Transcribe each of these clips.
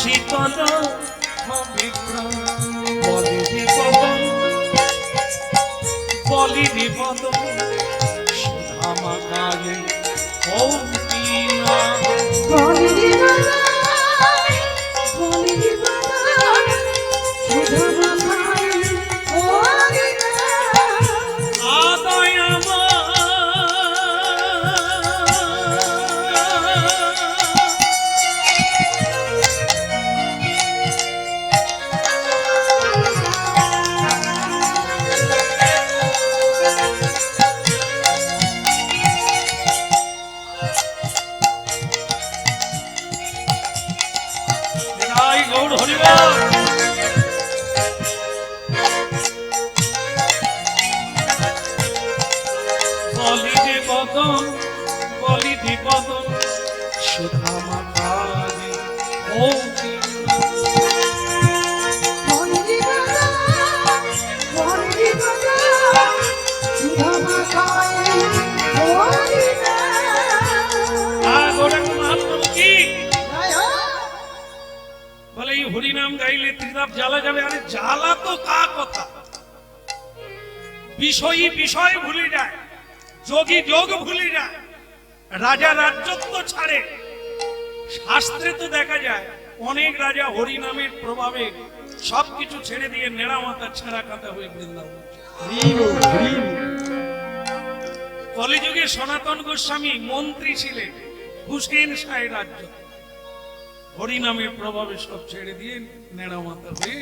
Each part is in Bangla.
শীতল বলিনি বদন বলিনি বদন সুধা মাখায়ে ওম বিনা বলিনি বদন সুধা মাখায়ে ওম বিনা আদয় আমার গৌড় হরিবল বলিনি বদন বলিনি বদন সুধা মাখায়ে ওম বিনা বলিনি বদন সুধা মাখায়ে ওম বিনা গৌরাঙ্গ মহাপ্রভু কি বলে এই হরিনাম গাইলে ত্রিতাপ জ্বালা যাবে। আরে জ্বালা তো কা কথা, বিষয়ী বিষয় ভুলে যায়, যোগী যোগ ভুলে যায়, রাজা রাজ্যত্ব ছাড়ে। শাস্ত্রে তো দেখা যায় অনেক রাজা হরিনামের প্রভাবে সবকিছু ছেড়ে দিয়ে নেড়া মাথা ছেঁড়া কাটা হয়ে বৃন্দাবন। কলিযুগে সনাতন গোস্বামী মন্ত্রী ছিলেন হুসেন শাহের রাজ্য, হরিনামের প্রভাবে সব ছেড়ে দিয়ে নেড়া মাথা হয়ে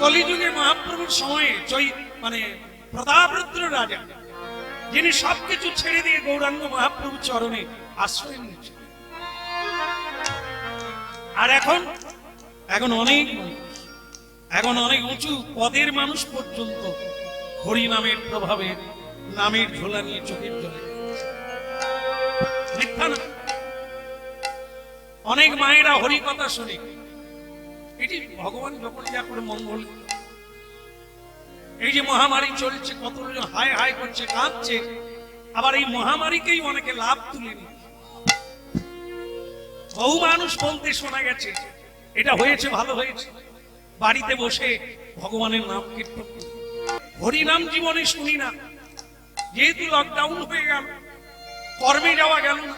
কলিযুগে মহাপ্রভুর সময়ে মানে প্রতাপরুদ্র রাজা, যিনি সবকিছু ছেড়ে দিয়ে গৌরাঙ্গ মহাপ্রভুর চরণে আশ্রয় নিয়েছেন। আর এখন অনেক উঁচু পদের মানুষ পর্যন্ত হরিনামের প্রভাবে নামের ঝোলা নিয়ে চোখের জলে। মিথ্যা না, অনেক মায়েরা হরি কথা শুনে, এটি ভগবান যখন যা করে মঙ্গল। এই যে মহামারী চলছে, কত লোক হায় হায় করছে, কাঁদছে, আবার এই মহামারীকেই অনেকে লাভ তুলে নিচ্ছে। বহু মানুষ বলতে শোনা গেছে এটা হয়েছে ভালো হয়েছে, বাড়িতে বসে ভগবানের নাম কীর্তন করি। হরিনাম জীবনে শুনি না, যেহেতু লকডাউন হয়ে গেল, কর্মে যাওয়া গেল না,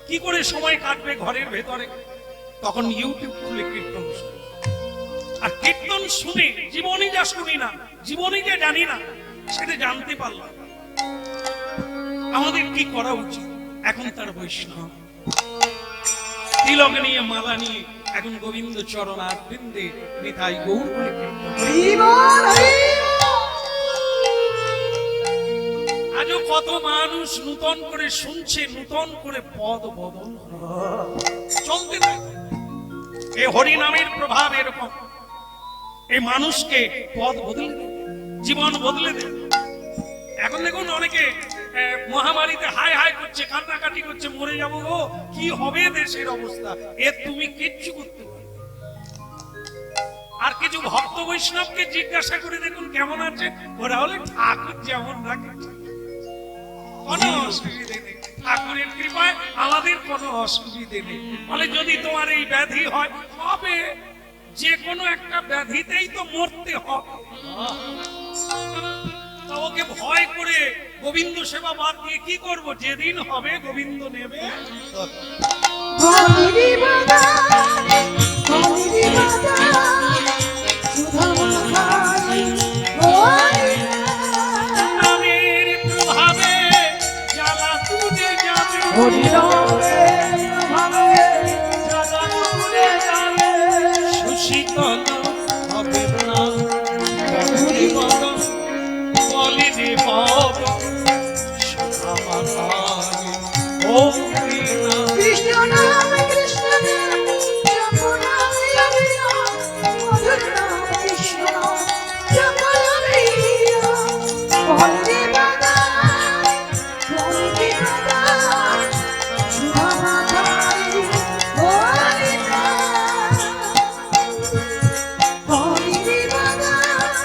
কি করে সময় কাটবে ঘরের ভেতরে? তখন ইউটিউব খুলে কীর্তন শুনি। আর কীর্তন শুনে জীবনে যা শুনি না, জীবনে যা জানি না, সেটা জানতে পারলাম। আমাদের কি করা উচিত? এখন তার বৈষ্ণব তিলক নিয়ে মালা নিয়ে এখন গোবিন্দ চরণ আর বৃন্দে নিতাই গৌর বলে আজও কত মানুষ নূতন করে শুনছে, নূতন করে পদ বদল চলতে থাকে। এই হরিনামের প্রভাব এরকম, এই মানুষকে পদ বদলে দেয়, জীবন বদলে দেয়। এখন দেখুন অনেকে মহামারীতে হায় হায় করছে, কান্নাকাটি করছে, মরে যাবো গো, কি হবে দেশের অবস্থা। তুমি কিচ্ছু করতে পারো। আর কিছু ভক্ত বৈষ্ণবকে জিজ্ঞাসা করে দেখুন কেমন আছে, ওরা হলে ঠাকুর যেমন রাখে, কোনো অসুবিধে নেই, ঠাকুরের কৃপায় আমাদের কোনো অসুবিধে নেই। বলে যদি তোমার এই ব্যাধি হয়, হবে, যে কোনো একটা ব্যাধিতেই তো মরতে হবে। ওকে ভয় করে গোবিন্দ সেবা বাদ দিয়ে কি করব? যেদিন হবে গোবিন্দ নেবে। নামের প্রভাবে জ্বালা তুলে যাবে, সুশীতল হবে না বলিনি বদন সুধা মাখায়ে ওম বিনা। কৃষ্ণ নাম কৃষ্ণ নাম জপ নাম জপি নাম মধুর নাম কৃষ্ণ জপ জপি বন্দে মাতরম বন্দে মাতরম সুধা মাখায়ে ওম বিনা। বন্দে মাতরম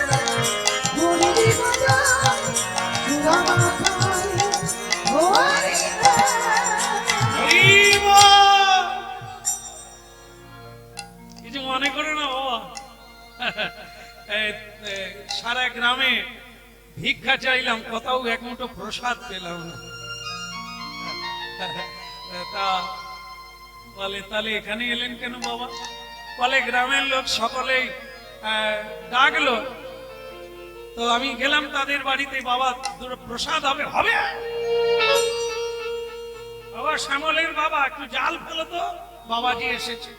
বন্দে মাতরম সুধা মাখায়ে ওম বিনা। ভিক্ষা চাইলাম, কোথাও এক মুঠো প্রসাদ পেলাম না। তা বলে তাহলে এখানে এলেন কেন বাবা? বলে গ্রামের লোক সকলেই ডাকলো, তো আমি গেলাম তাদের বাড়িতে। বাবা দুটো প্রসাদ হবে। হবে বাবা, শ্যামলের বাবা একটু জাল ফেলো তো, বাবাজি এসেছে।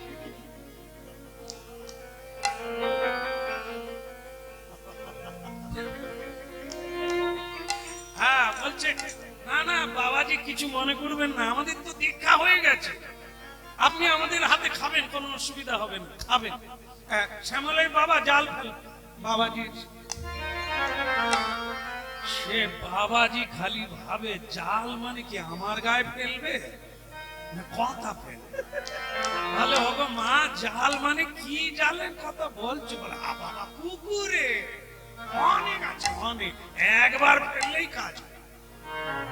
হ্যাঁ বলছে, না না বাবাজি কিছু মনে করবেন না, আমাদের তো দীক্ষা হয়ে গেছে, আপনি আমাদের হাতে খাবেন, কোনো অসুবিধা হবে না, খাবেন। শ্যামলের বাবা জাল ফেল। বাবাজি, সে বাবাজি খালি ভাবে জাল মানে কি আমার গায়ে ফেলবে না কথা ফেলবে। তাহলে হবে মা জাল মানে কি জালের কথা বলছো? বলে বাবা পুকুরে অনেক আছে, অনেক, একবার ফেললেই কাজ হয়।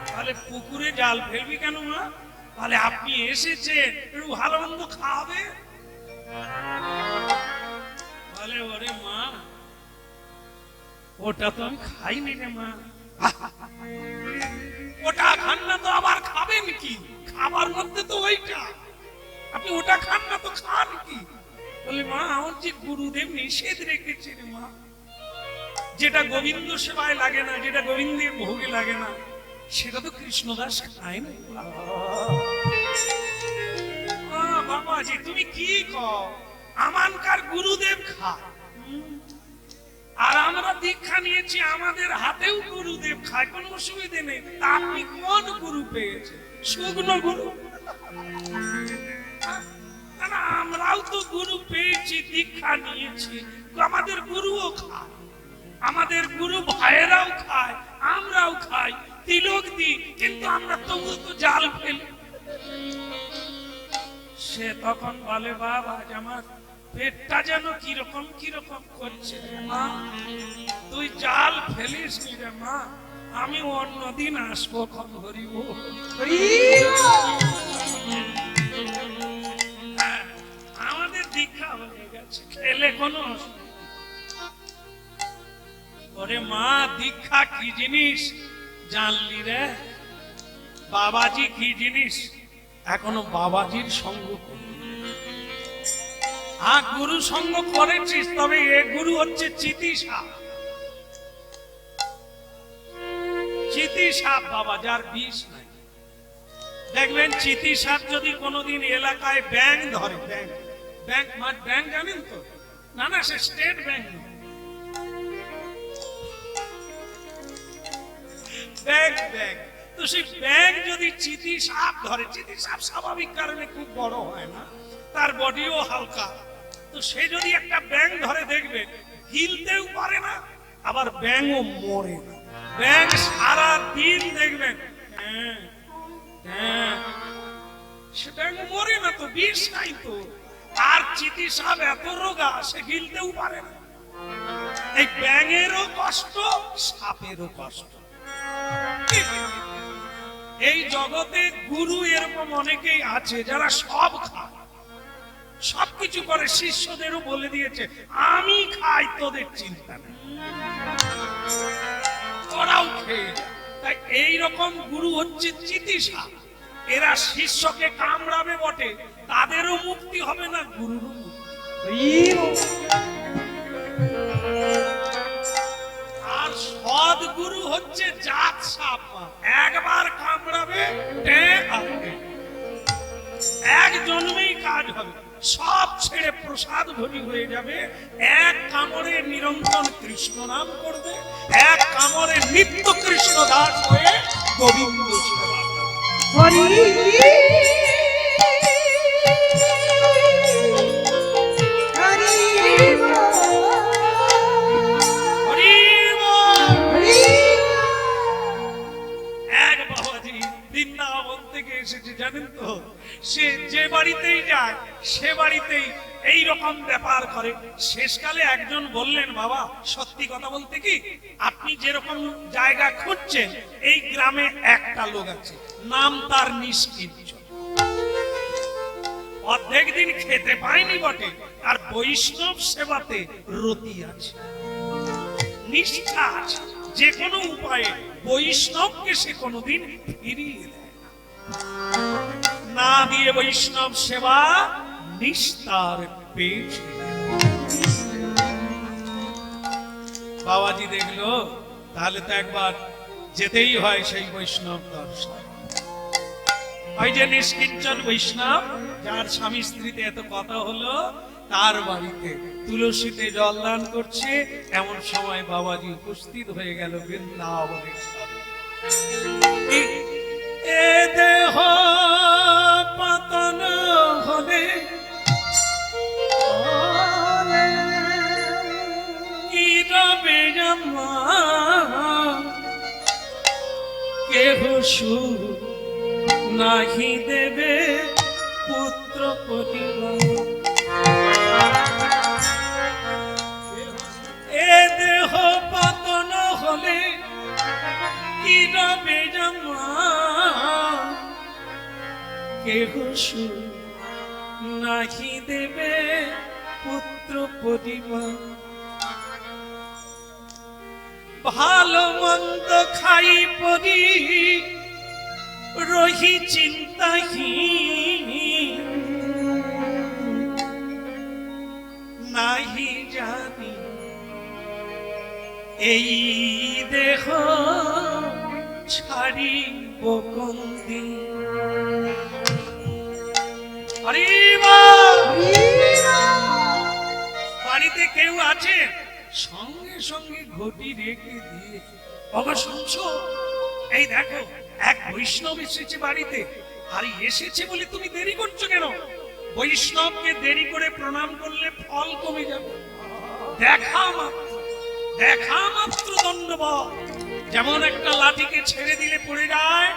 তাহলে পুকুরে জাল ফেলবি কেন মা? তাহলে আপনি এসেছেন একটু ভালো মন্দ খাবে। বলে ওরে মা ওটা তো আমি খাইনি রে মা। ওটা খান না তো আবার খাবেন কি? খাবার মধ্যে তো ওইটা, আপনি ওটা খান না তো খান কি? বলে মা আমার যে গুরুদেব নিষেধ রেখেছে রে মা, যেটা গোবিন্দ সেবায় লাগে না, যেটা গোবিন্দের ভোগে লাগে না, সেটা তো কৃষ্ণদাস খায় না। বাবাজি তুমি কি কও? আমানকার গুরুদেব খায়, আর আমরা দীক্ষা নিয়েছি, আমাদের হাতেও গুরুদেব খায়, কোনো অসুবিধে নেই। আপনি কোন গুরু পেয়েছেন? শুকনো গুরু? না আমরাও তো গুরু পেয়েছি, দীক্ষা নিয়েছি, আমাদের গুরুও খায়, আমাদের গুরু ভাইয়েরাও খায়, আমরাও খাই, তিলক দিই, কিন্তু আমরা তবু তো জাল ফেলি। সে তখন বলে বাবা আমার পেটটা যেন কিরকম কিরকম করছে রে মা, তুই জাল ফেলিস নি রে মা, আমি অন্যদিন আসবো। কখন হরিব আমাদের দীক্ষা হয়ে গেছে, খেলে কোনো ওরে মা দীক্ষা কি জিনিস জানলি রে? বাবাজি কি জিনিস এখনো বাবাজির সঙ্গ করি। হ্যাঁ গুরু সঙ্গ করেছিস, তবে এ গুরু হচ্ছে চিতি সাপ। চিতি সাপ বাবা, যার বিষ নাই। দেখবেন চিতি সাপ যদি কোনোদিন এলাকায় ব্যাং ধরে, ব্যাংক জানেন তো? না না সে স্টেট ব্যাংক, ব্যাংক তো সেই ব্যাংক যদি চিতি সাপ ধরে, চিতি সাপ স্বাভাবিক কারণে খুব বড় হয় না, তার বডিও হালকা, তো সে যদি একটা ব্যাং ধরে দেখবে গিলতেও পারে না, আবার ব্যাংও মরে না। ব্যাং সারা দিন দেখবেন সে ব্যাং মরে না, তো বিষ নাই তো। আর চিতি সাপ এত রোগা সে গিলতেও পারে না। এই ব্যাঙেরও কষ্ট, সাপেরও কষ্ট। এই জগতে গুরু এরকম অনেকেই আছে যারা সব খায়, সবকিছু করে, শিষ্যদেরও বলে দিয়েছে আমি খাই, তোদের চিন্তা নেই, ওরাও খেয়ে যায়। তাই এইরকম গুরু হচ্ছে চিতি সাপ। এরা শিষ্যকে কামড়াবে বটে, তাদেরও মুক্তি হবে না, গুরুরও মুক্তি। আর সদ্গুরু হচ্ছে জাত সাপ, একবার কামড়াবে এক জন্মেই কাজ হবে, সব ছেড়ে প্রসাদ ভোগী হয়ে যাবে। এক কামড়ে নিরন্তর কৃষ্ণ নাম করবে, এক কামড়ে নিত্য কৃষ্ণ দাস হয়ে গোবিন্দ সেবা করবে। জানেন তো সে যে বাড়িতেই যায় সে বাড়িতেই এইরকম ব্যাপার করে। শেষকালে একজন বললেন বাবা সত্যি কথা বলতে কি আপনি যেরকম জায়গা খুঁজছেন এই গ্রামে একটা লোক আছে, নাম তার নিষ্কিঞ্চন, অর্ধেক দিন খেতে পায়নি বটে, আর বৈষ্ণব সেবাতে রতি আছে, নিষ্ঠা আছে। যে কোনো উপায়ে বৈষ্ণবকে সে কোনোদিন ফিরিয়ে দেয় না। না দিয়ে বৈষ্ণব সেবা নিস্তার পেয়েছে। বাবাজি দেখলো তাহলে তো একবার যেতেই হয় সেই বৈষ্ণব দর্শন। ওই যে নিষ্কিঞ্চন বৈষ্ণব যার স্বামী স্ত্রীতে এত কথা হলো, তার বাড়িতে তুলসীতে জলদান করছে, এমন সময় বাবাজি উপস্থিত হয়ে গেল বৃন্দাবনের সামনে। এ দেহ পতন হলে কি রবে আমার, কেহ সুখ নাহি দেবে পুত্র পরিবার। এ দেহ পতন হলে কি রবে আমার, কেহ সুখ নাহি দেবে পুত্র পরিবার। ভালো মন্দ খাই পরি রহি চিন্তাহীন, নাহি জানি এই দেহ ছাড়িব কোনদিন। আরে বাড়িতে কেউ আছে, সঙ্গে সঙ্গে ঘটি রেখে দিয়ে, বাবা শুনছো, এই দেখো এক বৈষ্ণব এসেছে বাড়িতে, আর এসেছে বলে তুমি দেরি করছো কেন? বৈষ্ণবকে দেরি করে প্রণাম করলে ফল কমে যাবে। দেখা মাত্র দণ্ডবৎ। যেমন একটা লাঠিকে ছেড়ে দিলে পড়ে যায়,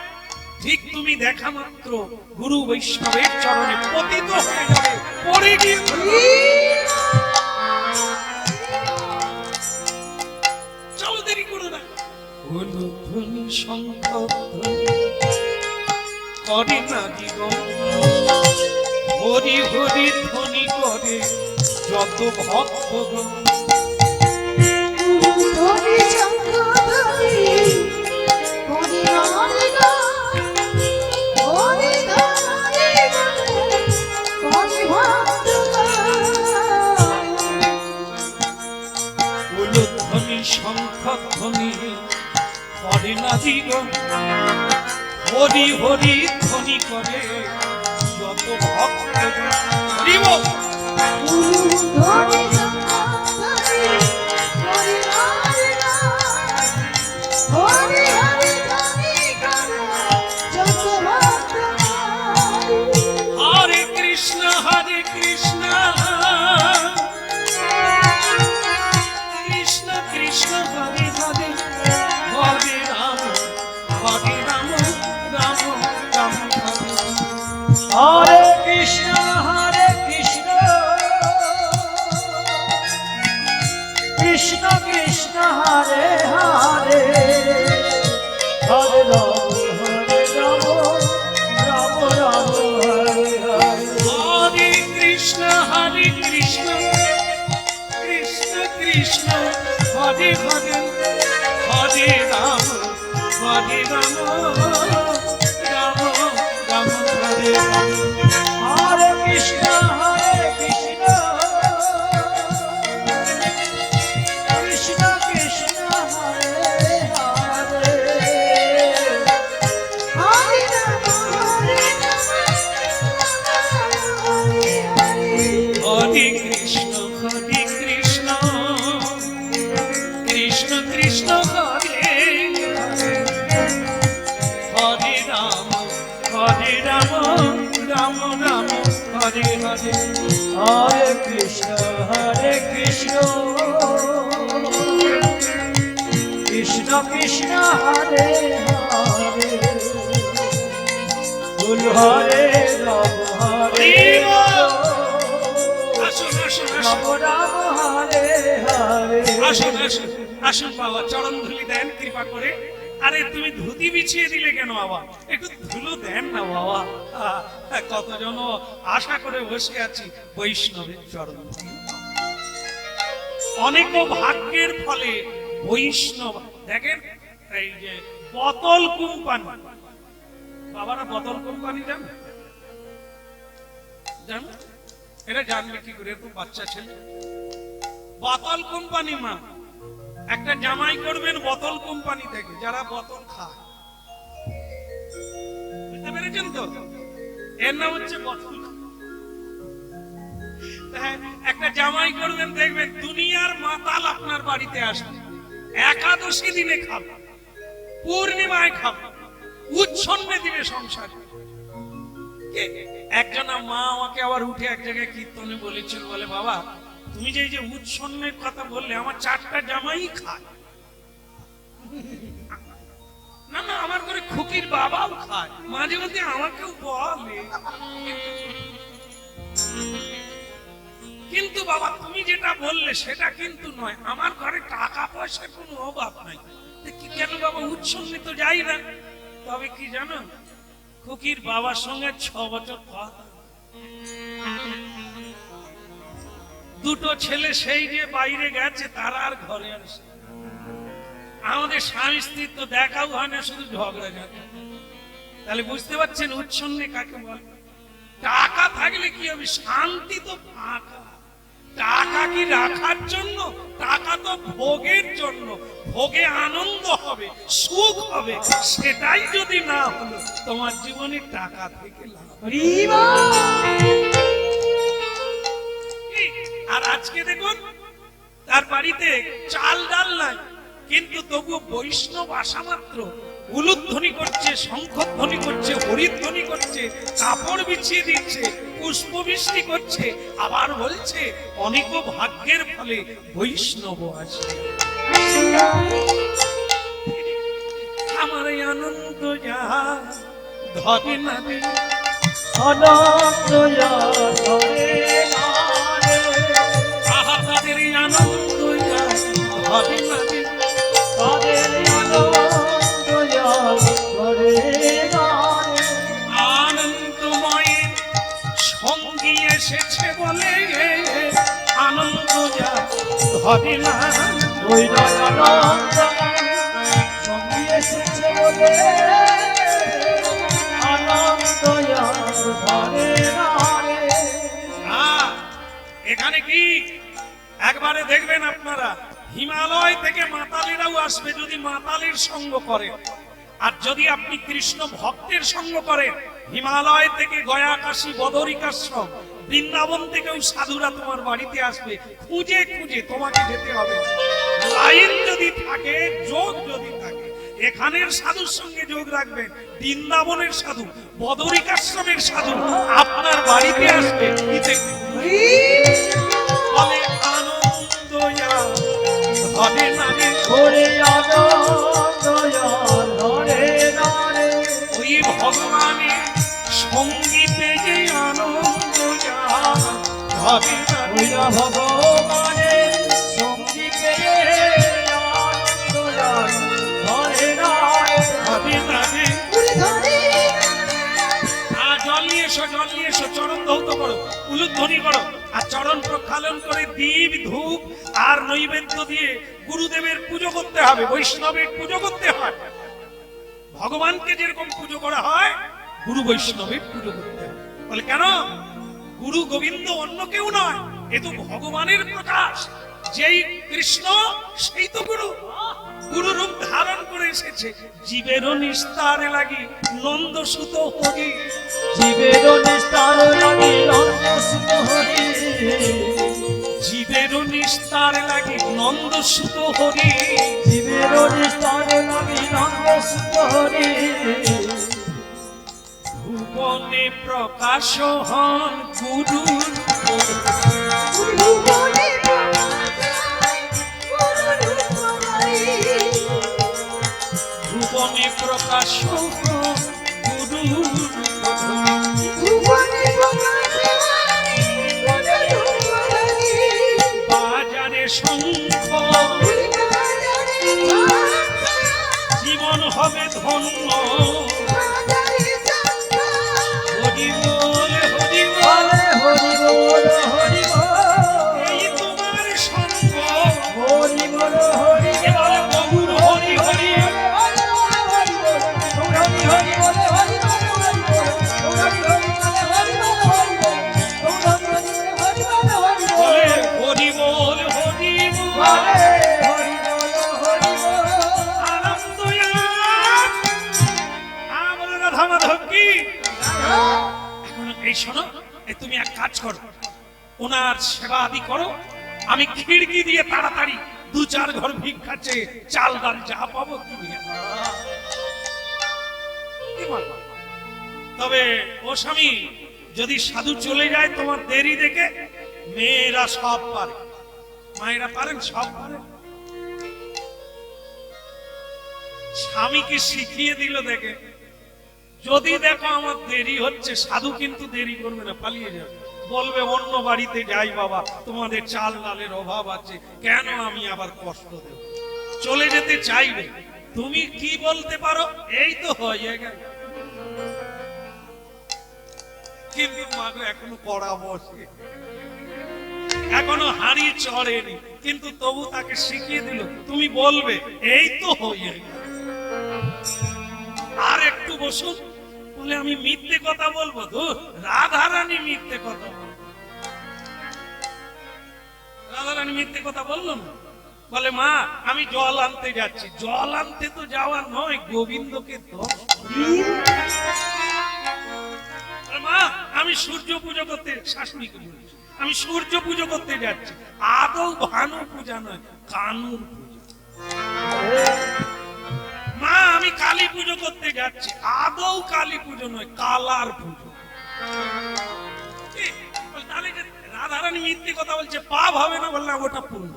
ঠিক তুমি দেখা মাত্র গুরু বৈষ্ণবের চরণে পতিত হয়ে যাবে, পড়ে গিয়ে চলো, দেরি করো না। হলো ধ্বনি শঙ্খ করে না জীবন, হরি হরি ধ্বনি করে যত ভক্তগণ। শঙ্খ ধ্বনি করে না জীবন, হরি হরি ধ্বনি করে যত ভক্ত। হরে কৃষ্ণ হরে কৃষ্ণ কৃষ্ণ কৃষ্ণ হরে হরে, হরে রাম রাম রাম রাম হরে। হরে কৃষ্ণ কৃষ্ণ কৃষ্ণ হরে হরে, হরে রাম রাম রাম হরে হরে। হরে কৃষ্ণ কৃষ্ণ কৃষ্ণ হরে হরে, হরে রাম রাম রাম রাম হরে হরে। হরে কৃষ্ণ কৃষ্ণ কৃষ্ণ হরে হরে, হরে কৃষ্ণ কৃষ্ণ কৃষ্ণ হরে হরে, হরে রাম রাম রাম হরে হরে। হরে কৃষ্ণ কৃষ্ণ কৃষ্ণ হরে হরে, ভুল হরে রাম হরে আসুন আসুন রাম রাম হরে হরে। আসুন আসুন আসুন বাবা, চরণ ধুলি দেন কৃপা করে। আরে তুমি ধুতি বিছিয়ে দিলে কেন বাবা? একটু ধুলো দেন না বাবা। কতজন আশা করে বসে আছি বৈষ্ণবের চরণ ধুলি। অনেক ভাগ্যের ফলে বৈষ্ণব দেখেন এই যে বোতল কোম্পানি, বাবারা বোতল কোম্পানি জানেন? জানেন? এটা জানবে কি করে? তো বাচ্চা ছেলে। বোতল কোম্পানি মা একটা জামাই করবেন বোতল কোম্পানি থেকে, যারা বোতল খায়। বুঝতে পেরেছেন তো? এর নাম হচ্ছে বোতল। হ্যাঁ, একটা জামাই করবেন, দেখবেন দুনিয়ার মাতাল আপনার বাড়িতে আসবে, একাদশী দিনে খাবে, পূর্ণিমায় খাবে, উচ্ছন্নে দিবে সংসার। একজন মা আমাকে আবার উঠে এক জায়গায় কীর্তনে বলেছিল, বলে বাবা তুমি যে এই যে উচ্ছন্নের কথা বললে, আমার 4টা জামাই খায়। না না, আমার ঘরে খুকির বাবাও খায়, মাঝে মধ্যে আমাকেও বলে। কিন্তু বাবা তুমি যেটা বললে সেটা কিন্তু নয়, আমার ঘরে টাকা পয়সার কোনো অভাব নাই। কেন বাবা উচ্ছন্নে তো যাই না। তবে কি জানো, খুকির বাবার সঙ্গে 6 বছর কথা, 2টো ছেলে সেই যে বাইরে গেছে, তারা আর ঘরে আসে। আমাদের স্বামী স্ত্রীর তো দেখাও হয় না, শুধু ঝগড়া ঝগড়া। তাহলে বুঝতে পারছেন উচ্ছন্নে কাকে বলে। টাকা থাকলে কি হবে, শান্তি তো ফাঁকা। টাকা কি রাখার জন্য? টাকা তো ভোগের জন্য। ভোগে আনন্দ হবে, সুখ হবে, সেটাই যদি না হলো, তোমার জীবনে টাকা থেকে লাভ। আর আজকে দেখুন তার বাড়িতে চাল ডাল নাই, কিন্তু তবু বৈষ্ণব আসা মাত্র উলুধ্বনি করছে, শঙ্খধ্বনি করছে, হরিধ্বনি করছে, কাপড় বিছিয়ে দিচ্ছে, পুষ্প বৃষ্টি করছে, আবার বলছে অনেক ভাগ্যের ফলে বৈষ্ণব আসে। আমার এই আনন্দ যা ধরে না রে, আনন্দ যা ধরে না রে, আহা তাদের এই আনন্দ যা ধরে না রে, তাদের আনন্দ যা ধরে না রে। আনন্দময় সঙ্গী এসেছে বলে আনন্দ যা ধরে না। ওই আনন্দ সঙ্গী এসেছে বলে আনন্দ যা ধরে না রে। এখানে কি একবারে দেখবেন আপনারা, হিমালয় থেকে মাতালেরাও আসবে যদি মাতালের সঙ্গ করে। আর যদি আপনি কৃষ্ণ ভক্তের সঙ্গ করেন, হিমালয় থেকে গয়া, কাশী, বদরিকাশ্রম, বৃন্দাবন থেকেও সাধুরা তোমার বাড়িতে আসবে। খুঁজে খুঁজে তোমাকে যেতে হবে। লাইন যদি থাকে, যোগ যদি থাকে, এখানের সাধুর সঙ্গে যোগ রাখবেন, বৃন্দাবনের সাধু, বদরিকাশ্রমের সাধু আপনার বাড়িতে আসবে। বলে আনন্দ হবে না রে, ওরে আনন্দ যা ধরে না রে। ওই ভগবানের সঙ্গীতে যে আনন্দ যা হবে না রে। ওই ভগবানের সঙ্গী পেয়ে আনন্দ যা ধরে না রে। হবে না রে। ধরে আর জল নিয়ে এসো, জল নিয়ে এসো, চরণ ধৌত করো, উলুধ্বনি করো, আর চরণ প্রক্ষালন করে দীপ ধূপ আর নৈবেদ্য দিয়ে গুরুদেবের পুজো করতে হবে, বৈষ্ণবের পুজো করতে হয়। ভগবানকে যেরকম পুজো করা হয়, গুরু বৈষ্ণবের পুজো করতে হয়। বলে কেন? গুরু গোবিন্দ অন্য কেউ নয়, এ তো ভগবানের প্রকাশ। যেই কৃষ্ণ সেই তো গুরু। গুরু রূপ ধারণ করে এসেছে, জীবেরও নিস্তারে লাগি নন্দ সুত হরি। জীবের নিস্তার লাগি নন্দ সুত হরি। জীবেরও নিস্তার লাগি নন্দ সুত হরি। জীবের নিস্তার লাগি নন্দ সুত হরি। ভুবনে প্রকাশ হন গুরু, ভুবনে প্রকাশায় গুরুর উপকারী। ভুবনে প্রকাশ হন গুরু, ভুবনে প্রকাশায় গুরুর উপকারী। বাজারে শঙ্খ বাজারে শঙ্খ, জীবন হবে ধন্য। বাজারে শঙ্খ, হরি বল, হরি বল, বলে হরি বল হরি বল। এই তোমার সঙ্গ। হরি বল হরি এবার গৌর হরি এই শোনো, এই তুমি এক কাজ করো, ওনার সেবা আদি করো, আমি খিড়কি দিয়ে তাড়াতাড়ি 2-4 ঘর ভিক্ষা চেয়ে চাল ডাল যা পাবো তুমি কি বলবো? তবে ও স্বামী, যদি সাধু চলে যায় তোমার দেরি দেখে, মেয়েরা সব পারে, মায়েরা পারেন, সব পারেন। স্বামীকে শিখিয়ে দিল দেখে, যদি দেখো আমার দেরি হচ্ছে, সাধু কিন্তু দেরি করবে না, পালিয়ে যাবে, বলবে অন্য বাড়িতে যাই বাবা, তোমাদের চাল ডালের অভাব আছে, কেন আমি আবার কষ্ট দেব, চলে যেতে চাইবে। তুমি কি বলতে পারো, এই তো হয়ে গেল, কিন্তু মাগো এখনো কড়া বসে, এখনো হাড়ি চড়েনি, কিন্তু তবু তাকে শিখিয়ে দিল, তুমি বলবে এই তো হয়ে গেল, আর একটু বসুন, বলে আমি মিথ্যে কথা বলবো তো, রাধারানী মিথ্যে কথা বলবো, রাধারানী মিথ্যে কথা বললো না, বলে মা আমি জল আনতে যাচ্ছি, জল আনতে তো যাওয়া নয়, গোবিন্দকে দোষ, মা আমি সূর্য পুজো করতে, শাশুড়িকে বলেছি আমি সূর্য পুজো করতে যাচ্ছি, আদৌ ভানু পূজা নয়, কানুর পূজা, মা আমি কালী পুজো করতে যাচ্ছি, আদৌ কালী পুজো নয়, কালার পুজো। তাহলে রাধারানী মিথ্যে কথা বলছে, পাপ হবে না, বললাম ওটা পূর্ণ,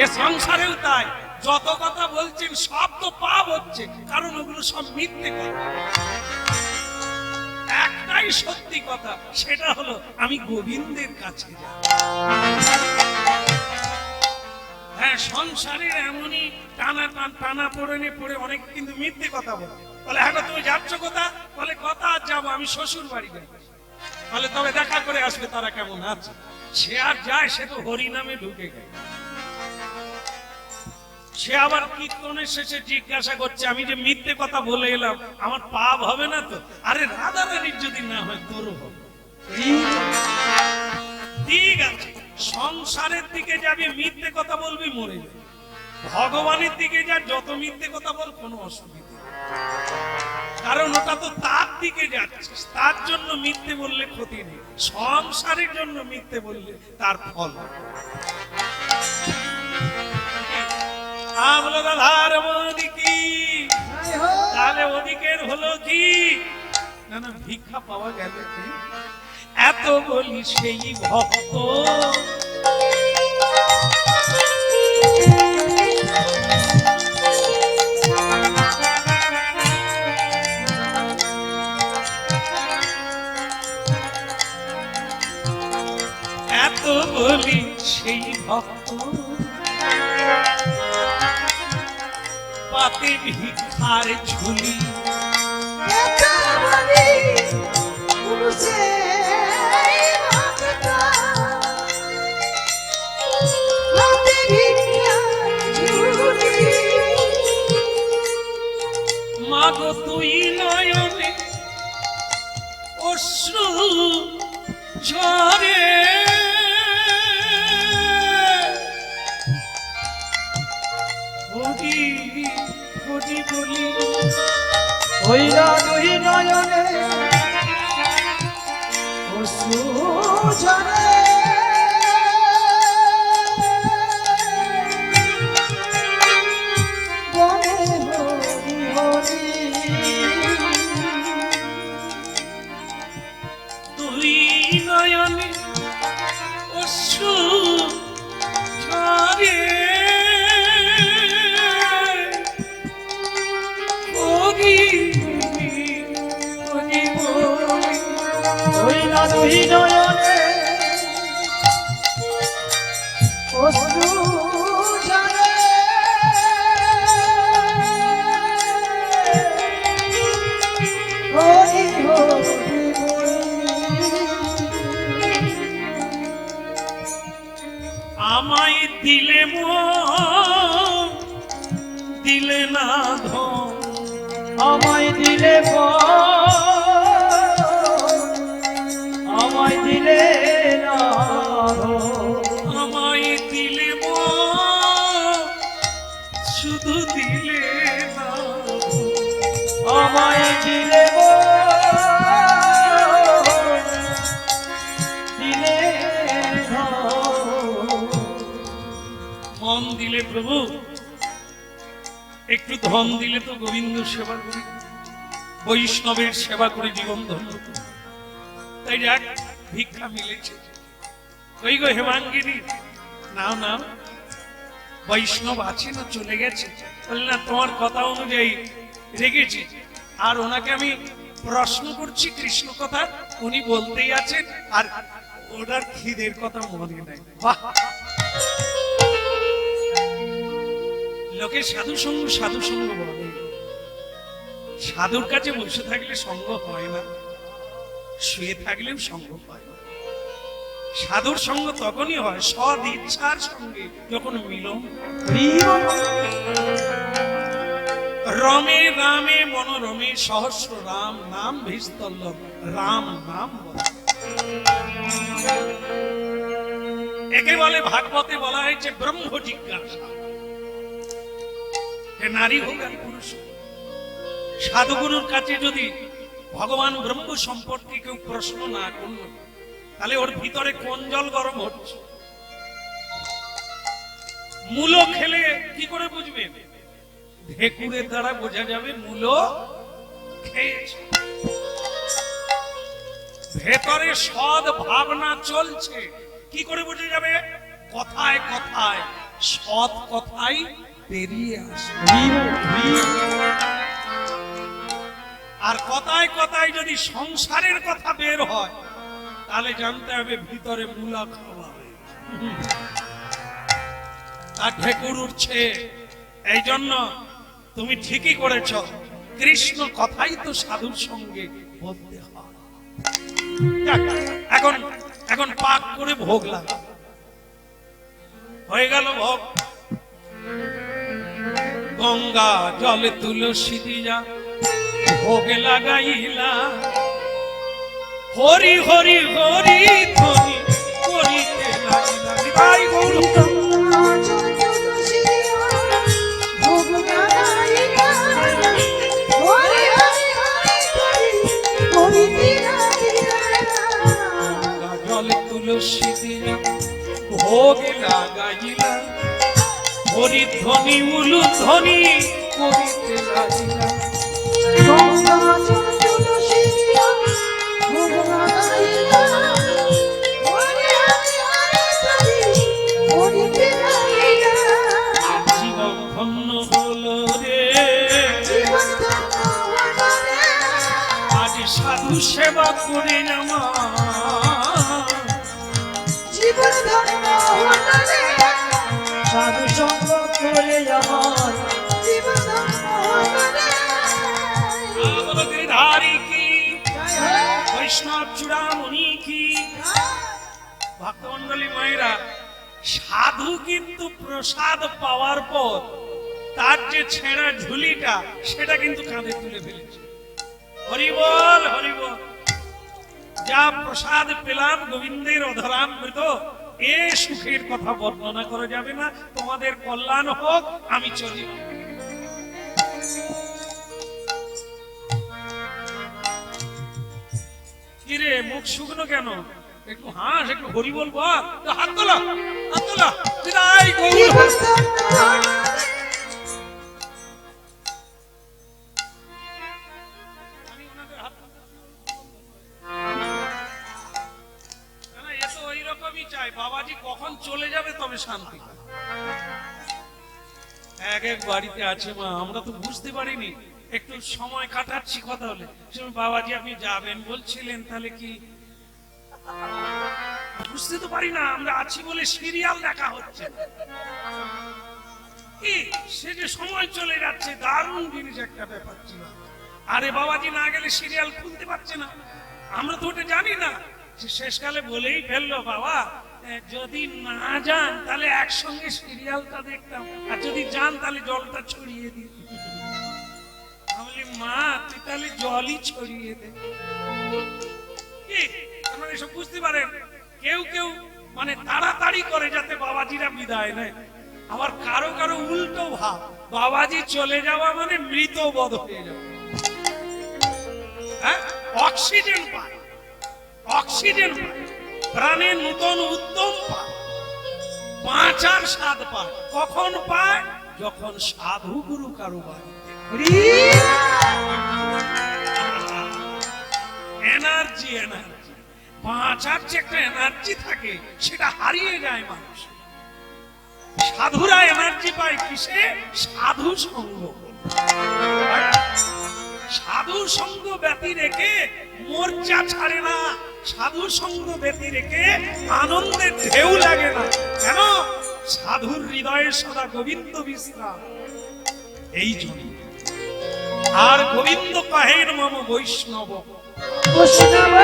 এ সংসারেও তাই, যত কথা বলছেন সব তো পাপ হচ্ছে, কারণ ওগুলো সব মিথ্যে কথা, একটাই সত্যি কথা, সেটা হলো আমি গোবিন্দের কাছে যাব। হ্যাঁ, সংসারের এমনই টানা পড়ে অনেক কিন্তু মিথ্যে কথা বলে, বলে হ্যাঁ তুমি যাচ্ছ কোথা, বলে কথা আর যাবো, আমি শ্বশুর বাড়ি যাবো, বলে তবে দেখা করে আসবে তারা কেমন আছে, সে আর যায়, সে তো হরিনামে ঢুকে গেছে, সে আবার কীর্তনের শেষে জিজ্ঞাসা করছে আমি যে মিথ্যে কথা বলে এলাম, আমার পাপ হবে না তো, আরে রাধারানীর যদি না হয় তোরও হবে, ঠিক আছে, সংসারের দিকে যাবি মিথ্যে কথা বলবি মরে যাবে, ভগবানের দিকে যা যত মিথ্যে কথা বল কোনো অসুবিধা নেই, কারণ ওটা তো তার দিকে যাচ্ছে, তার জন্য মিথ্যে বললে ক্ষতি নেই, সংসারের জন্য মিথ্যে বললে তার ফল। আমলো রাধার মদিকি, তাহলে ওদিকের হলো কি না, না ভিক্ষা পাওয়া গেল কি, এত বলি সেই ভক্ত এত বলি সেই ভক্ত, পাতে ভিক্ষার ঝুলি, মাগো তুই নয়নে অশ্রু ঝরে, বলি ওই না দুই নয়নে অশ্রু ঝরে, বলে হরি হরি, তুই নয়নে অশ্রু ঝরে, ওই না দুই নয়নে অশ্রু ঝরে, হরি হরি আমায় দিলে মন দিলে না ধন, আমায় দিলে আমায় দিলে না, আমায় দিলে মন শুধু দিলে না, আমায় দিলে বললে প্রভু একটু ধন দিলে তো গোবিন্দ সেবা করি, বৈষ্ণবের সেবা করে জীবন ধন্য করি। তাই যাক ভিক্ষা মিলেছে। ওই গো হেমাঙ্গিনী, নাও নাও। বৈষ্ণব আছে না চলে গেছে? বলে না, তোমার কথা অনুযায়ী রেখেছি। আর ওনাকে আমি প্রশ্ন করছি কৃষ্ণ কথা, উনি বলতেই আছেন, আর ওনার খিদের কথা মনে নাই। বাহ! লোকে সাধু সঙ্গ বলে, সাধুর কাছে বসে থাকলে সঙ্গ হয় না, শুয়ে থাকলেও সঙ্গ হয় না। সাধুর সঙ্গ তখনই হয় সদ ইচ্ছার সঙ্গে, যখন মিলন। রমে রামে মনোরমে সহস্র রাম নাম ভীস্তল্ল রাম নাম বলে। একে বলে ভাগবতে বলা হয়েছে ব্রহ্ম জিজ্ঞাসা। নারী হোক আর পুরুষ হোক, সাধুগুরুর কাছে যদি ভগবান ব্রহ্ম সম্পর্কে কেউ প্রশ্ন না করল, তাহলে ওর ভিতরে কোন জল গরম হচ্ছে। মূলো খেলে কি করে বুঝবেন? ঢেকুরের দ্বারা বোঝা যাবে মূলো খেয়েছে। ভেতরে সৎ ভাবনা চলছে, কি করে বোঝা যাবে? কথায় কথায় সৎ কথাই বেরিয়ে আসে। আর কথায় কথায় যদি সংসারের কথা বের হয়, তাহলে জানতে হবে ভিতরে মূলা খাওয়া হয়েছে, তার ঢেকুর উঠছে। এই জন্য তুমি ঠিকই করেছ, কৃষ্ণ কথাই তো সাধুর সঙ্গে বলতে হয়। এখন এখন পাক করে ভোগ লাগা হয়ে গেল। ভোগ গঙ্গা জলে তুলসী দিয়া ভোগ লাগাইলা, হরি হরি হরি ধ্বনি করিতে লাগিলা। নিতাই গৌর জলে তুলসী দিয়া ভোগ লাগাইলা, হরি ধ্বনি উলু ধ্বনি করিতে লাগিলা। জীবন ধন্য হলো রে, আজ সাধু সেবা করে আমার জীবন ধন্য হলো রে, সাধু সঙ্গ করে আমার জীবন ধন্য হলো রে। ধারী কি বৈষ্ণব চূড়ামণি কি। ভক্তমন্ডলী মায়েরা, সাধু কিন্তু প্রসাদ পাওয়ার পর তার যে ছেঁড়া ঝুলিটা, সেটা কিন্তু কাঁধে তুলে ফেলেছে। হরিবল হরিবল, যা প্রসাদ পেলাম গোবিন্দের অধরামৃত, এ সুখের কথা বর্ণনা করা যাবে না। তোমাদের কল্যাণ হোক, আমি চলি। কিরে মুখ শুকনো কেন? একটু হাস, একটু হরি বল, বল। হাত তোলা, হাত তোলা। বিদায় গৌর। জীবন ধন্য হলো রে। আমি ওনাদের হাত না, এ তো ওই রকমই চাই। বাবাজি কখন চলে যাবে তবে শান্তি। এক এক বাড়িতে আছে মা, আমরা তো বুঝতে পারিনি, একটু সময় কাটাচ্ছি কথা হলে। বাবাজি আপনি যাবেন বলছিলেন, তাহলে কি বুঝতে তো পারি না, আমরা আছি বলে সিরিয়াল দেখা হচ্ছে। কি সে যে সময় চলে যাচ্ছে, দারুণ জিনিস একটা ব্যাপার ছিল। আরে বাবাজি না গেলে সিরিয়াল খুলতে পারছে না, আমরা তো ওটা জানি না। সে শেষকালে বলেই ফেললো, বাবা যদি না যান তাহলে একসঙ্গে সিরিয়ালটা দেখতাম, আর যদি যান তাহলে জলটা ছড়িয়ে দিই। আমি মা তুই তাহলে জলই ছড়িয়ে দে। কি আপনারা এসব বুঝতে পারেন? কেউ কেউ মানে তাড়াতাড়ি করে যাতে বাবাজিরা বিদায় নেয়, আবার কারো কারো উল্টো ভাব, বাবাজি চলে যাওয়া মানে মৃত বধ হয়ে যাওয়া। হ্যাঁ, অক্সিজেন পায়, অক্সিজেন পায়, প্রাণে নূতন উদ্যম পায়। বাঁচার স্বাদ পায়। কখন পায়? যখন সাধু গুরু কারো বাড়িতে। এনার্জি এনার্জি বাঁচার যে একটা এনার্জি থাকে সেটা হারিয়ে যায় মানুষ। সাধুরা এনার্জি পায় কিসে? সাধু সঙ্গ। সাধু সঙ্গ ব্যতি রেখে মর্যাদা ছাড়ে না, সাধু সঙ্গ ব্যতি রেখে আনন্দের ঢেউ লাগে না। কেন? সাধুর হৃদয়ে সদা গোবিন্দ বিশ্রাম। এই জন্য আর গোবিন্দ কহেন মম বৈষ্ণব। বৈষ্ণব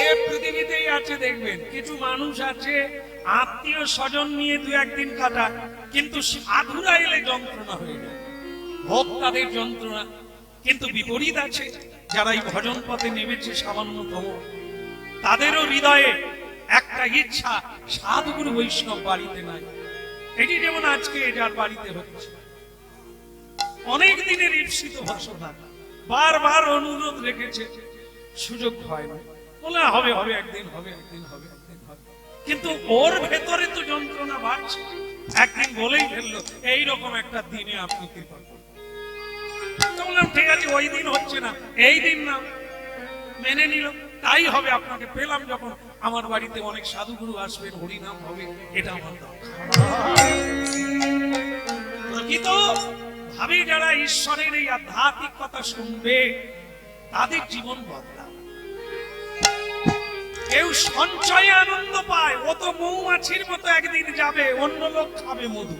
এ পৃথিবীতেই আছে, দেখবেন কিছু মানুষ আছে আত্মীয় স্বজন নিয়ে দু একদিন কাটায়, কিন্তু সাধুরা এলে যন্ত্রণা হয়ে যায়, হোক তাদের যন্ত্রণা। কিন্তু বিপরীত আছে, যারা এই ভজন পথে নেমেছে সামান্যতম, তাদেরও হৃদয়ে একটা ইচ্ছা সাধুগুরু বৈষ্ণব বাড়িতে নাই। এটি যেমন আজকে যার বাড়িতে হচ্ছে, অনেক দিনের ঈপ্সিত বাসনা, বারবার অনুরোধ রেখেছে, সুযোগ হয় না, বলে হবে হবে একদিন হবে একদিন হবে একদিন হবে, কিন্তু ওর ভেতরে তো যন্ত্রণা বাড়ছে। একদিন বলেই ফেললো এইরকম একটা দিনে আপনি কৃপা করুন। বললাম ঠিক আছে, ওই দিন হচ্ছে না, এই দিন না, মেনে নিল, তাই হবে। আপনাকে পেলাম যখন, আমার বাড়িতে অনেক সাধুগুরু আসবেন, হরিনাম হবে, এটা আমার দরকার। প্রকৃত ভাবে যারা ঈশ্বরের এই আধ্যাত্মিক কথা শুনবে, তাদের জীবন বদলাবে। কেউ সঞ্চয়ে আনন্দ পায়, ও তো মৌমাছির মতো একদিন যাবে, অন্য লোক খাবে মধু।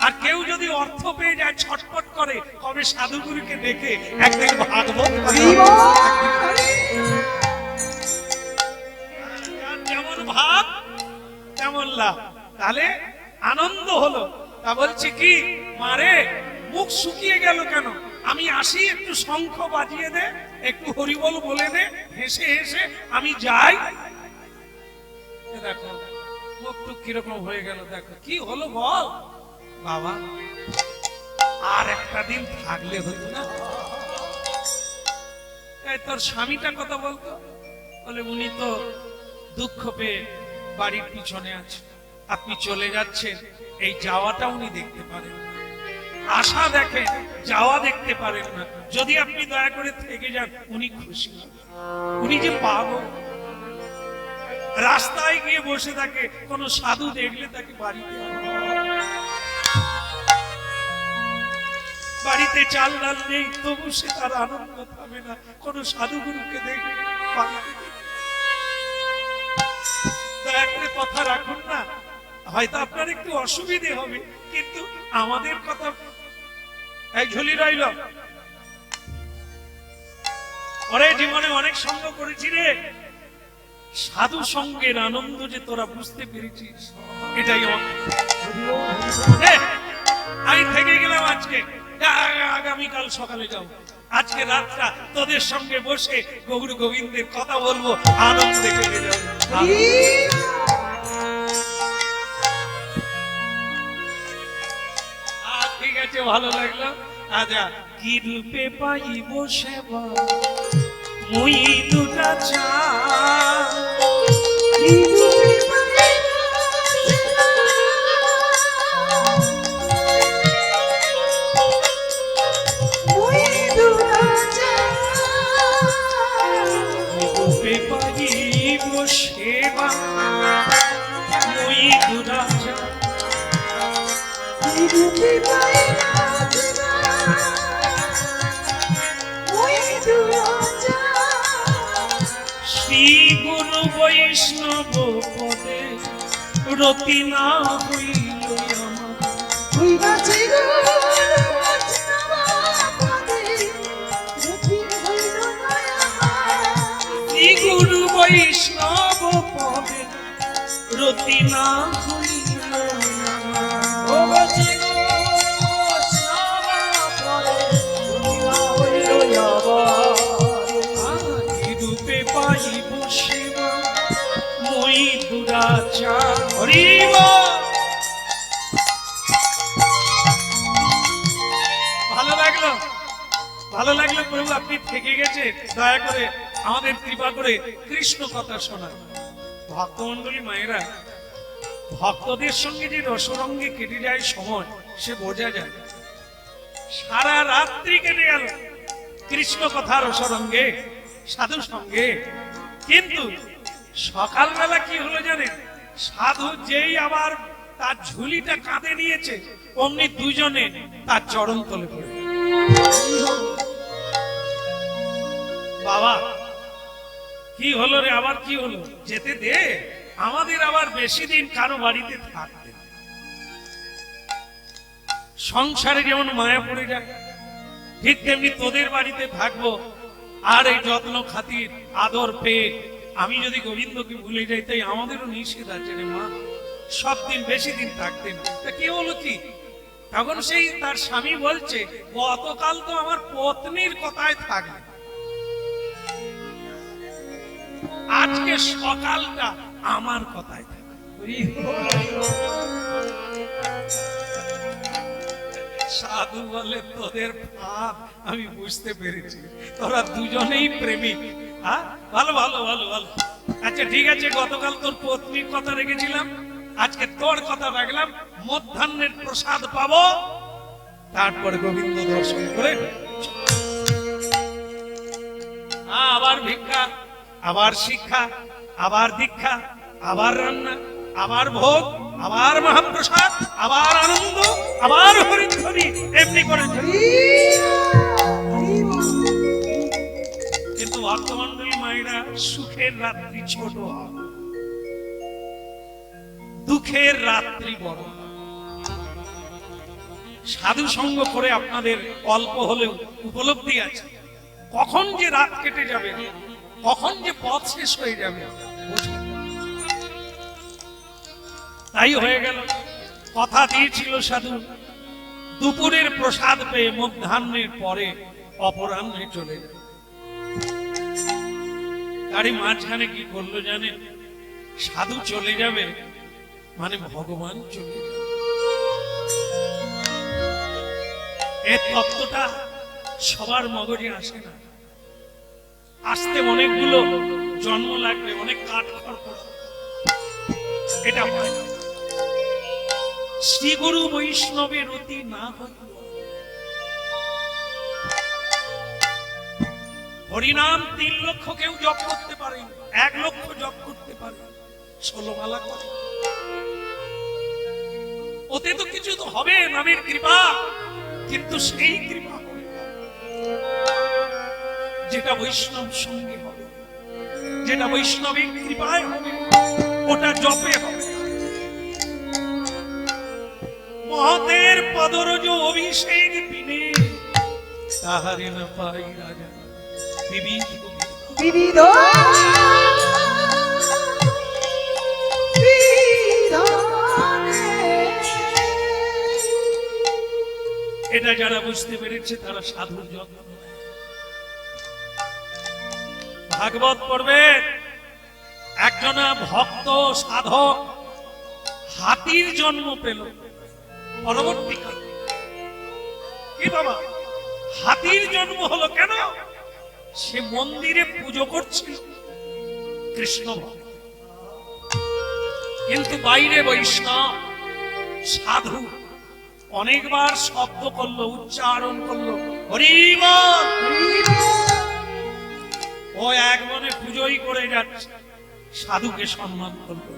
আর কেউ যদি অর্থ পেয়ে যায় ছটফট করে, কবে সাধুগুরুকে ডেকে একদিন ভাগবত যেমন ভাব তেমন লাভ। তাহলে আনন্দ হলো। তা বলছে কি, মারে মুখ শুকিয়ে গেল কেন? আমি আসি, একটু শঙ্খ বাজিয়ে দে, একটু হরিবল বলে দে, হেসে হেসে আমি যাই। দেখো মুখটু কিরকম হয়ে গেল, দেখো কি হলো বল। বাবা আর একটা দিন থাকলে হতো না? তোর স্বামীটা কথা বলতো, বলে উনি তো দুঃখ পেয়ে বাড়ির পিছনে আছে, আপনি চলে যাচ্ছেন, এই যাওয়াটা উনি দেখতে পারেন না, আশা দেখেন, যাওয়া দেখতে পারেন না। যদি আপনি দয়া করে থেকে যান, উনি খুশি হবেন। উনি যে পাগল, রাস্তায় গিয়ে বসে থাকে, কোন সাধু দেখলে তাকে বাড়িতে বাড়িতে চাল ডাল নেই, তবু সে তার আনন্দ পাবে না। কোন সাধুগুরুকে দেখবে বাড়িতে, দয়া করে কথা রাখুন না, হয়তো আপনার একটু অসুবিধে হবে, কিন্তু আমাদের কথা এই ঝুলি রইল। ওরে জীবনে অনেক সঙ্গ করেছি রে, সাধু সঙ্গের আনন্দ যে তোরা বুঝতে পেরেছিস, এটাই আমি থেকে গেলাম আজকে, আগামীকাল সকালে যাও, আজকে রাতটা তোদের সঙ্গে বসে গৌর গোবিন্দের কথা বলবো, আনন্দে কেটে যাবো। ঠিক আছে, ভালো লাগলো। আচ্ছা, কি রূপে পাইব সেবা মুই দুটা চা, সেবা মুই দুটা চা, শ্রী গুরু বৈষ্ণব পদে রতি না হইল আমার, শ্রী গুরু বৈষ্ণব পদে রতি না হইল আমার। রূপে পাইব সেবা মই দুরাচার। ভালো লাগলো? ভালো লাগলো প্রভু আপনি থেকে গেছে, দয়া করে আমাদের কৃপা করে কৃষ্ণ কথা শোনান। ভক্তমণ্ডলী মায়েরা, ভক্তদের সঙ্গে যে রসরঙ্গে কেটে যায় সময় সে বোঝা যায়। সারা রাত্রি কেটে গেল কৃষ্ণ কথা রসরঙ্গে, সাধু সঙ্গে। কিন্তু সকালবেলা কি হলো জানেন? সাধু যেই আবার তার ঝুলিটা কাঁধে নিয়েছে, অমনি দুজনে তার চরণ তলে পড়ে। বাবা কি হলো রে, আবার কি হলো? যেতে দে, আমাদের আবার বেশি দিন কারো বাড়িতে থাকতে। সংসারে যেমন মায়া পড়ে যায়, ঠিক তেমনি তোদের বাড়িতে থাকবো। আর এই যত্ন খাতির আদর পেয়ে আমি যদি গোবিন্দকে ভুলে যাই, তাই আমাদেরও নিষেধ আছে রে মা, সব দিন বেশি দিন থাকতে না। তা কি হলো কি? তখন সেই তার স্বামী বলছে, গতকাল তো আমার পত্নীর কথায় থাকবে, আজকে সকালটা আমার কথায় থাকবে। সাধু বলে, তোদের ভাব আমি বুঝতে পেরেছি, তোরা দুজনেই প্রেমিক। ভালো ভালো ভালো ভালো। আচ্ছা ঠিক আছে, গতকাল তোর পত্নীর কথা রেখেছিলাম, আজকে তোর কথা রাখলাম। মধ্যাহ্নের প্রসাদ পাবো, তারপরে গোবিন্দ দর্শন করে আবার ভিক্ষা, আবার শিক্ষা, আবার দীক্ষা, আবার রান্না, আবার ভোগ, আবার মহাপ্রসাদ, আবার আনন্দ, আবার হরিধ্বনি, এমনি করে। কিন্তু ভক্তমণ্ডলী মায়েরা, সুখের রাত্রি ছোট হয়, দুঃখের রাত্রি বড়। সাধু সঙ্গ করে আপনাদের অল্প হলেও উপলব্ধি আছে, কখন যে রাত কেটে যাবে, কখন যে পথ শেষ হয়ে যাবে। তাই হয়ে গেল, কথা দিয়েছিল সাধু, দুপুরের প্রসাদ পেয়ে মধ্যাহ্নের পরে অপরাহ্নে চলে যাবে। তারই মাঝখানে কি করলো জানেন? সাধু চলে যাবে মানে ভগবান চলে যাবে। এই তত্ত্বটা সবার মগজে আসে না, আসতে অনেকগুলো জন্ম লাগবে, অনেক কাঠ খড়। এটা হয় না। শ্রী গুরু বৈষ্ণবের অতি না হইল, হরিনাম 3 লক্ষ কেউ জপ করতে পারে, 1 লক্ষ জপ করতে পারে, 16 মালা করে। ওতে তো কিছু তো হবে, নামের কৃপা। কিন্তু সেই কৃপা যেটা বৈষ্ণব সঙ্গে হবে, যেটা বৈষ্ণবের কৃপায় হবে, ওটা জপে হবে। মহতের পদরজ অভিষেক বিনে তাহারে না পাই রাজা বিবিধ বিবিধ এটা যারা বুঝতে পেরেছে তারা সাধুর যত্ন। ভাগবত পড়বে, একজনা ভক্ত সাধক হাতির জন্ম পেল পরবর্তীকালে। কি বাবা, হাতির জন্ম হলো কেন? সে মন্দিরে পুজো করছিল কৃষ্ণ ভক্ত, কিন্তু বাইরে বৈষ্ণব সাধু অনেকবার শব্দ করলো, উচ্চারণ করলো হরি বল। ও এক মনে পুজোই করে যাচ্ছে, সাধুকে সম্মান করলো,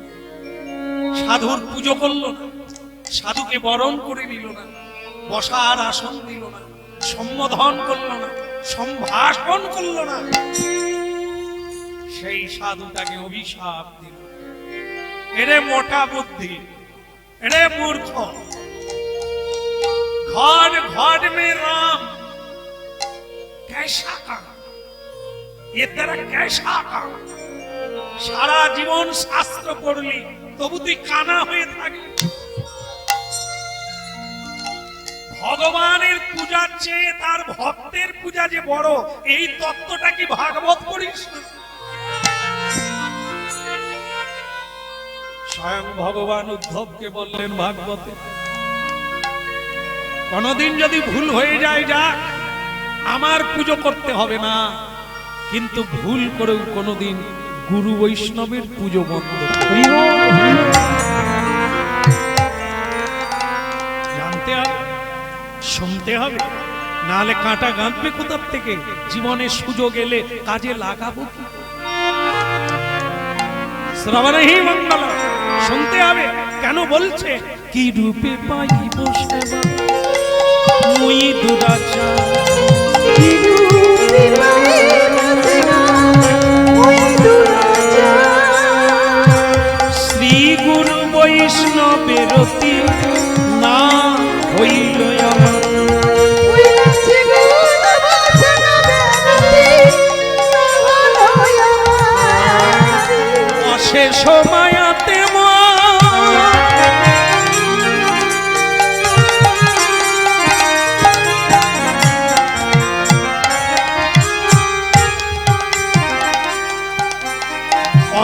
সাধুর পুজো করলো না, সাধুকে বরণ করে দিল না, বসার আসন দিল না, সম্বোধন করলো না, সম্ভাষণ করলো না। সেই সাধু তাকে অভিশাপ দিল, এরে মোটা বুদ্ধি, এরে মূর্খ, ঘট ঘট মে রাম कैसा काम, ये तेरा कैसा काम? সারা জীবন শাস্ত্র পড়লি তবু তুই কানা হয়ে থাকলি। ভগবানের পূজার চেয়ে তার ভক্তের পূজা যে বড়, এই তত্ত্বটা কি ভাগবত পড়িস? স্বয়ং ভগবান উদ্ধবকে বললেন ভাগবতে, কোনদিন যদি ভুল হয়ে যায়, যা আমার পুজো করতে হবে না, কিন্তু ভুল করেও কোনোদিন গুরু বৈষ্ণবের পুজো বন্ধ করবে না। জানতে হবে, শুনতে হবে, নাহলে কাঁটা গাঁথবে কোথার থেকে? জীবনে সুযোগ এলে কাজে লাগাবো কি? শ্রবণেহি মঙ্গল, শুনতে হবে। কেন বলছে? কি রূপে পাইব সেবা মুই দুরাচার, শ্রী গুরু বৈষ্ণবের অতি না হইল আমার। অশেষ মায়াতে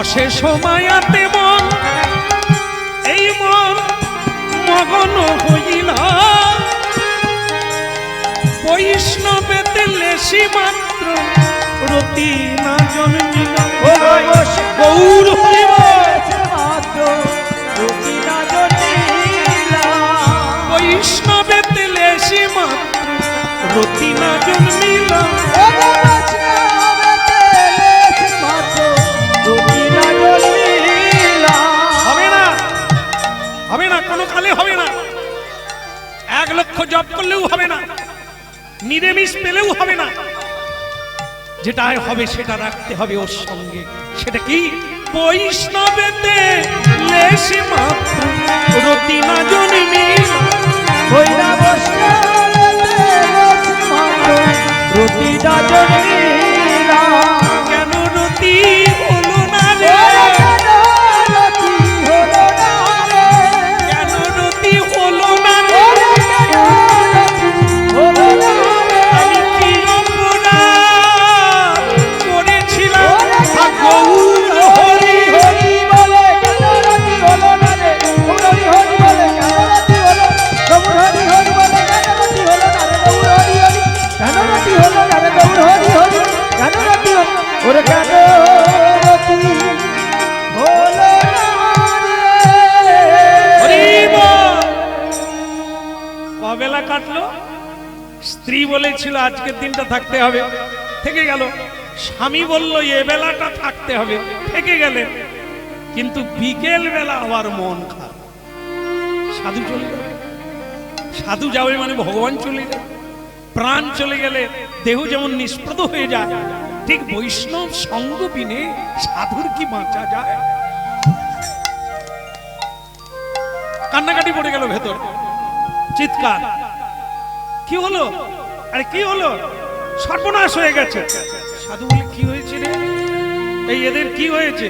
অশেষ মায়াতে মন, এই মন মগন হইল বৈষ্ণবেতে লেশি মাত্র রতি না জন্মিল। গৌর হরিব বৈষ্ণবেতে লেশি মাত্র রতি না জন্মিল। হবে না, কোনো কালে হবে না। 1 লক্ষ জপ করলেও হবে না, নিরামিষ পেলেও হবে না। যেটা হবে সেটা রাখতে হবে ওর সঙ্গে। সেটা কি? বৈষ্ণবেতে লেশি মাত্র রতি না জন্মিল। কেন রতি হলো না রে? কেন রতি হলো না রে? আমি কি অপরাধ করেছিলাম? গৌর হরি কবেলা কাটলো? স্ত্রী বলেছিল আজকের দিনটা থাকতে হবে, থেকে গেল। স্বামী বলল এ বেলাটা থাকতে হবে, থেকে গেলেন। কিন্তু বিকেল বেলা আবার মন খারাপ। সাধু চলে যাবে, সাধু যাবে মানে ভগবান চলে যাবে। প্রাণ চলে গেলে দেহ যেমন নিষ্প্রদ হয়ে যায়, ঠিক বৈষ্ণব সঙ্গ বিনে সাধুর কি বাঁচা যায়? কান্নাকাটি পড়ে গেল ভেতর, চিৎকার। কি হলো? আরে কি হলো? সর্বনাশ হয়ে গেছে। সাধু বলে কি হয়েছে রে? এই এদের কি হয়েছে?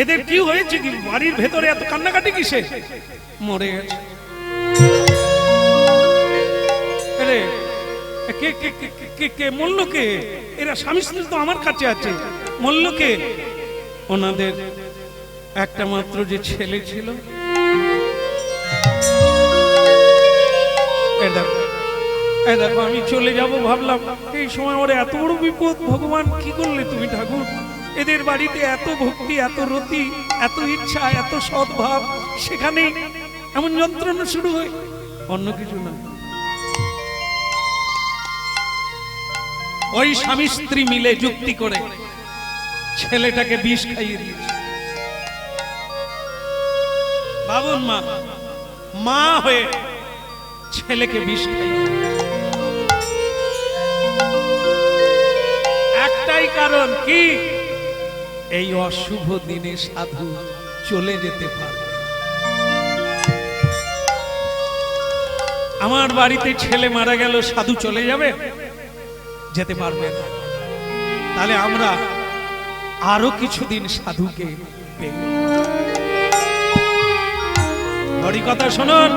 এদের কি হয়েছে? কি বাড়ির ভেতরে এত কান্নাকাটি কিসে? মরে গেছে। আরে কে কে কে কে মরল? কে? এরা স্বামী স্ত্রী তো আমার কাছে আছে। মরল কে? ওনাদের একটা মাত্র যে ছেলে ছিল। দেখো আমি চলে যাব ভাবলাম, এই সময় ওর এত বড় বিপদ। ভগবান কি করলে তুমি ঠাকুর? এদের বাড়িতে এত ভক্তি, এত রতি, এত ইচ্ছা, এত সদ্ভাব, সেখানে এমন যন্ত্রণা শুরু হয়। অন্য কিছু না, ওই স্বামী স্ত্রী মিলে যুক্তি করে ছেলেটাকে বিষ খাইয়ে দিয়েছে। বাবুন মা, মা হয়ে ছেলেকে বিষ খাইয়ে। একটাই কারণ, কি? এই অশুভ দিনে সাধু চলে যেতে পারবে। আমার বাড়িতে ছেলে মারা গেল, সাধু চলে যাবে? যেতে পারবে না। তাহলে আমরা আরো কিছুদিন সাধুকে পেয়ে। হরি কথা শুনুন,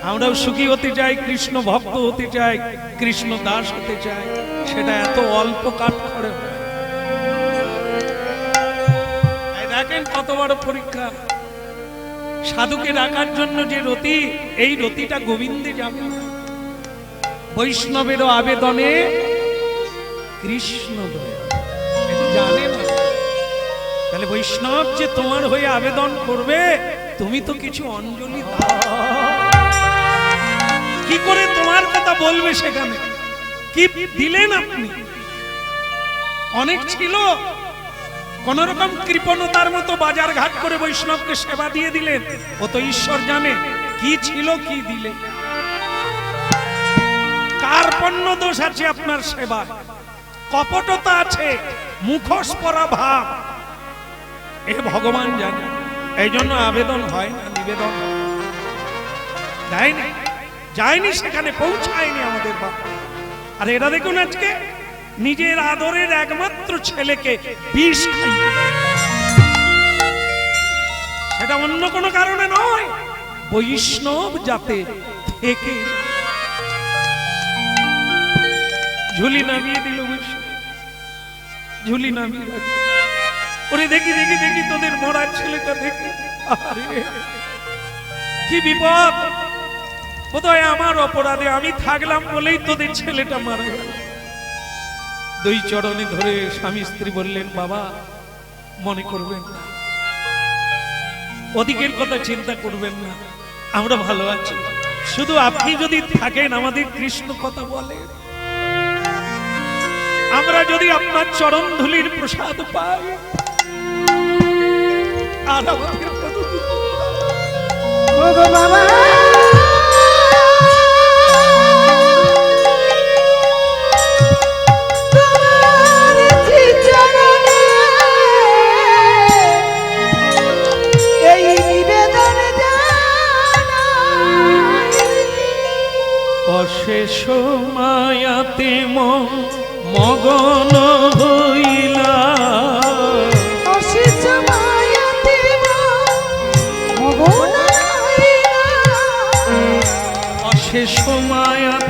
আমরাও সুখী হতে চাই, কৃষ্ণ ভক্ত হতে চাই, কৃষ্ণ দাস হতে চাই। সেটা এত অল্প কাঠ করে হয়। দেখেন কত বড় পরীক্ষা। সাধুকে ডাকার জন্য যে রতি, এই রতিটা গোবিন্দে যাবে। বৈষ্ণবেরও আবেদনে কৃষ্ণ দয়া, এটা জানে না। তাহলে বৈষ্ণব যে তোমার হয়ে আবেদন করবে, তুমি তো কিছু অঞ্জলি দাও। কি করে তোমার কথা বলবে সেখানে? কি দিলেন আপনি? অনেক ছিল, কোন রকম কৃপণতার মতো বাজার ঘাট করে বৈষ্ণবকে সেবা দিয়ে দিলেন। ও তো ঈশ্বর জানে কি ছিল, কি দিলে। কার্পণ্য দোষ আছে আপনার সেবায়, কপটতা আছে, মুখোশ পরা ভাব, এ ভগবান জানে। এই জন্য আবেদন হয় না, নিবেদন যায়নি, যায়নি, সেখানে পৌঁছায়নি আমাদের বাবা। আর এরা দেখুন আজকে নিজের আদরের একমাত্র ছেলেকে বিষ খাইয়ে, সেটা অন্য কোনো কারণে নয়, বৈষ্ণব যাতে থেকে ঝুলি নামিয়ে দিল বৈষ্ণব, ঝুলি নামিয়ে রাখল। ওরে দেখি দেখি দেখি তোদের মরা ছেলেটা দেখি, আরে কি বিপদ! বোধহয় আমার অপরাধে, আমি থাকলাম বলেই তোদের ছেলেটা মারা গেল। দুই চরণে ধরে স্বামী স্ত্রী বললেন, বাবা মনে করবেন না, ওদিকের কথা চিন্তা করবেন না, আমরা ভালো আছি। শুধু আপনি যদি থাকেন, আমাদের কৃষ্ণ কথা বলে, আমরা যদি আপনার চরণ ধুলির প্রসাদ পাই, আর আমাদের বাবা অশেষ মায়াতে মগন হইলা, অশেষ মায়াতে মগন হইলা, অশেষ মায়াতে